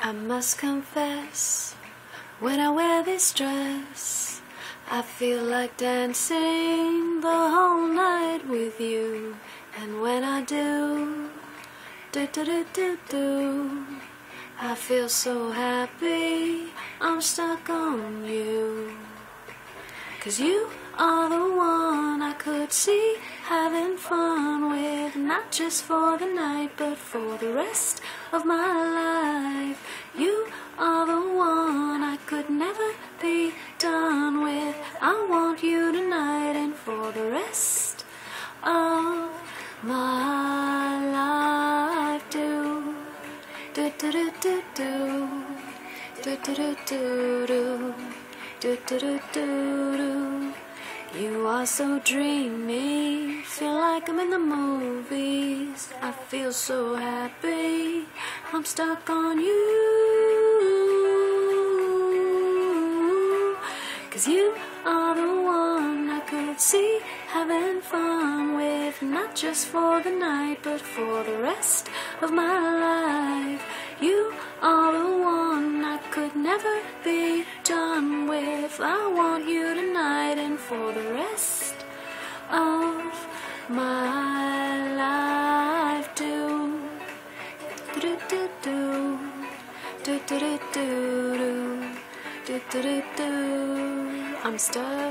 I must confess, when I wear this dress, I feel like dancing the whole night with you. And when I do, I feel so happy, I'm stuck on you. 'Cause you are the one I could see having fun with, not just for the night, but for the rest of my life. You are the one I could never be done with. I want you tonight and for the rest of my life. You are so dreamy, feel like I'm in the movies. I feel so happy, I'm stuck on you. 'Cause you are the one I could see having fun with, not just for the night, but for the rest of my life. You are the one I could never be done with. I want you tonight and for the rest of my life. I'm stuck